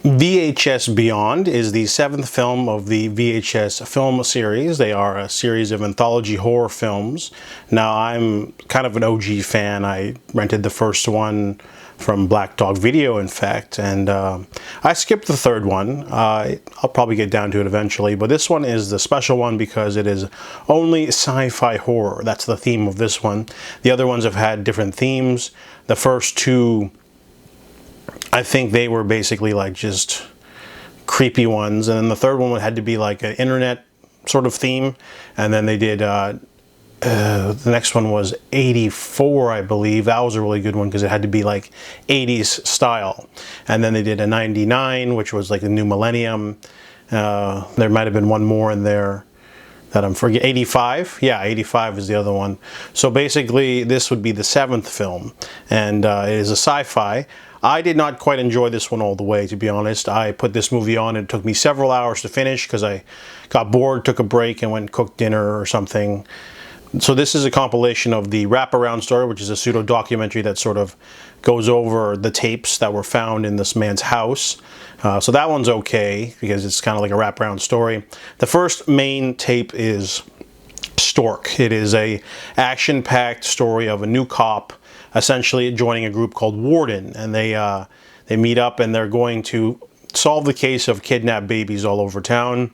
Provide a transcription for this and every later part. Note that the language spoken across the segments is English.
VHS Beyond is the 7th film of the VHS film series. They are a series of anthology horror films. Now, I'm kind of an OG fan. I rented the first one from Black Dog Video, in fact, and I skipped the third one. I'll probably get down to it eventually, but this one is the special one because it is only sci-fi horror. That's the theme of this one. The other ones have had different themes. The first two, I think they were basically like just creepy ones, and then the third one had to be like an internet sort of theme, and then they did the next one was 84, I believe. That was a really good one because it had to be like 80s style. And then they did a 99, which was like the new millennium. There might have been one more in there that I'm forgetting. 85? Yeah, 85 is the other one. So basically, this would be the 7th film, and it is a sci-fi. I did not quite enjoy this one all the way, to be honest. I put this movie on, and it took me several hours to finish because I got bored, took a break, and went and cooked dinner or something. So this is a compilation of the Wraparound Story, which is a pseudo-documentary that sort of goes over the tapes that were found in this man's house. So that one's okay because it's kind of like a wraparound story. The first main tape is Stork. It is a action-packed story of a new cop essentially joining a group called Warden, and they meet up and they're going to solve the case of kidnapped babies all over town.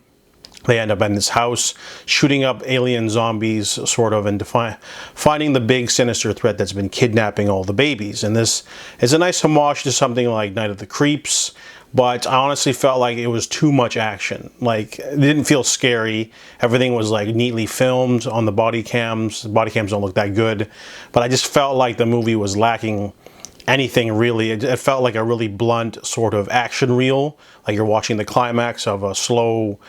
They end up in this house, shooting up alien zombies, sort of, and finding the big sinister threat that's been kidnapping all the babies. And this is a nice homage to something like Night of the Creeps, but I honestly felt like it was too much action. Like, it didn't feel scary. Everything was like neatly filmed on the body cams. The body cams don't look that good, but I just felt like the movie was lacking anything really. It felt like a really blunt sort of action reel, like you're watching the climax of a slow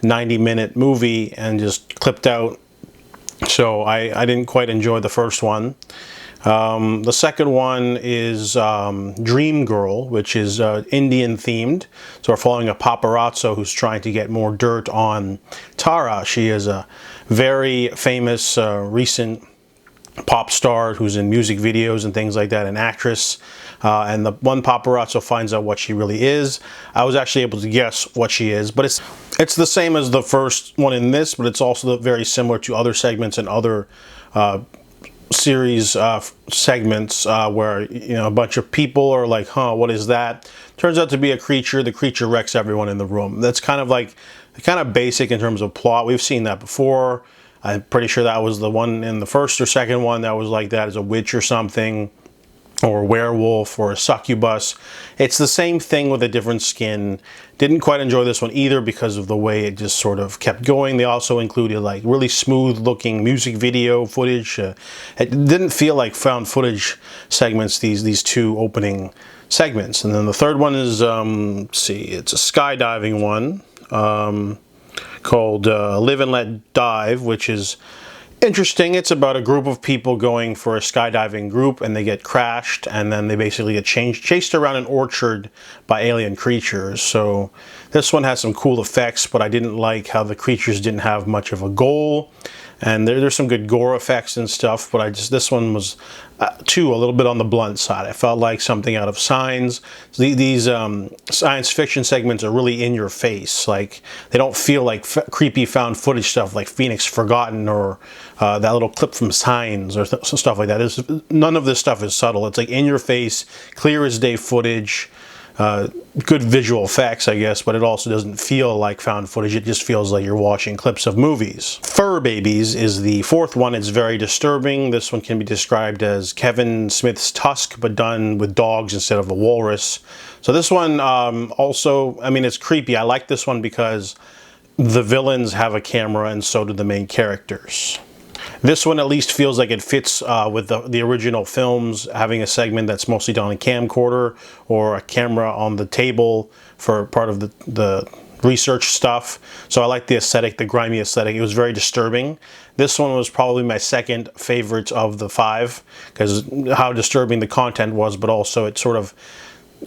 90-minute movie and just clipped out. So I didn't quite enjoy the first one. The second one is Dream Girl, which is Indian themed. So we're following a paparazzo who's trying to get more dirt on Tara. She is a very famous recent pop star who's in music videos and things like that, an actress. And the one paparazzo finds out what she really is. I was actually able to guess what she is, but it's the same as the first one in this, but it's also very similar to other segments and other series segments where, you know, a bunch of people are like, huh, what is that? Turns out to be a creature. The creature wrecks everyone in the room. That's kind of basic in terms of plot. We've seen that before. I'm pretty sure that was the one in the first or second one that was like that, as a witch or something, or a werewolf, or a succubus. It's the same thing with a different skin. Didn't quite enjoy this one either because of the way it just sort of kept going. They also included like really smooth looking music video footage. It didn't feel like found footage segments, these two opening segments. And then the third one is, let's see, it's a skydiving one called Live and Let Dive, which is interesting. It's about a group of people going for a skydiving group, and they get crashed, and then they basically get chased around an orchard by alien creatures. So this one has some cool effects, but I didn't like how the creatures didn't have much of a goal. And there's some good gore effects and stuff, but this one was too a little bit on the blunt side. I felt like something out of Signs. These science fiction segments are really in your face. Like, they don't feel like creepy found footage stuff like Phoenix Forgotten or that little clip from Signs or stuff like that. None of this stuff is subtle. It's like in your face, clear as day footage. Good visual effects, I guess, but it also doesn't feel like found footage. It just feels like you're watching clips of movies. Fur Babies is the fourth one. It's very disturbing. This one can be described as Kevin Smith's Tusk, but done with dogs instead of a walrus. So this one also, I mean, it's creepy. I like this one because the villains have a camera, and so do the main characters. This one at least feels like it fits with the original films, having a segment that's mostly done on a camcorder or a camera on the table for part of the research stuff. So I like the aesthetic, the grimy aesthetic. It was very disturbing. This one was probably my second favorite of the 5 because how disturbing the content was, but also it sort of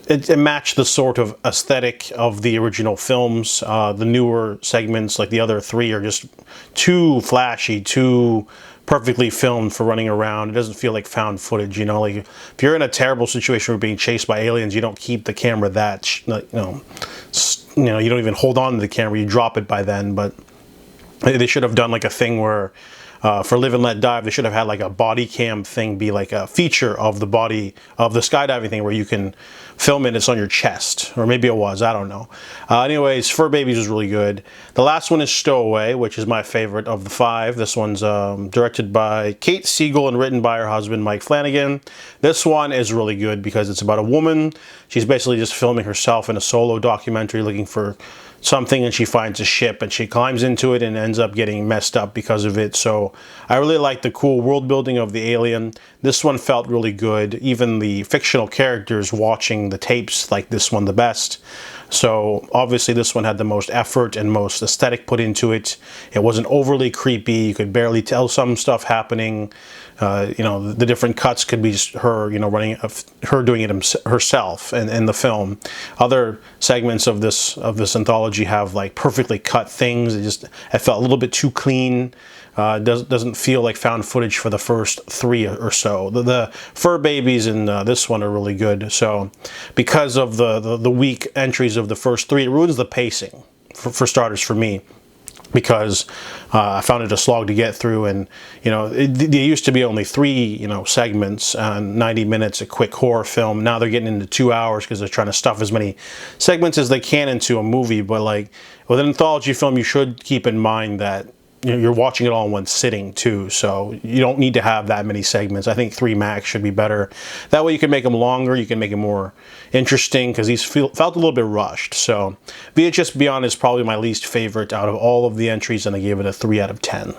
it matched the sort of aesthetic of the original films. The newer segments, like the other 3, are just too flashy, too perfectly filmed for running around. It doesn't feel like found footage, like if you're in a terrible situation where being chased by aliens, you don't keep the camera that, you know, you don't even hold on to the camera, you drop it by then. But they should have done like a thing where for Live and Let Dive, they should have had like a body cam thing be like a feature of the body of the skydiving thing where you can film it, it's on your chest, or maybe it was, I don't know. Anyways, Fur Babies was really good. The last one is Stowaway, which is my favorite of the 5. This one's directed by Kate Siegel and written by her husband, Mike Flanagan. This one is really good because it's about a woman. She's basically just filming herself in a solo documentary looking for something, and she finds a ship and she climbs into it and ends up getting messed up because of it. So I really like the cool world building of the alien. This one felt really good. Even the fictional characters watching the tapes like this one the best. So obviously this one had the most effort and most aesthetic put into it. It wasn't overly creepy. You could barely tell some stuff happening. You know, the different cuts could be just her, you know, her doing it herself in the film. Other segments of this anthology have like perfectly cut things. It felt a little bit too clean. Doesn't feel like found footage for the first 3 or so. The Fur Babies in this one are really good. So because of the weak entries of the first 3, it ruins the pacing for starters for me. Because I found it a slog to get through, and you know, there used to be only 3, you know, segments, 90 minutes, a quick horror film. Now they're getting into 2 hours because they're trying to stuff as many segments as they can into a movie. But like with an anthology film, you should keep in mind that you're watching it all in one sitting too, so you don't need to have that many segments. I think 3 max should be better. That way you can make them longer, you can make them more interesting, because these felt a little bit rushed. So VHS Beyond is probably my least favorite out of all of the entries, and I gave it a 3 out of 10.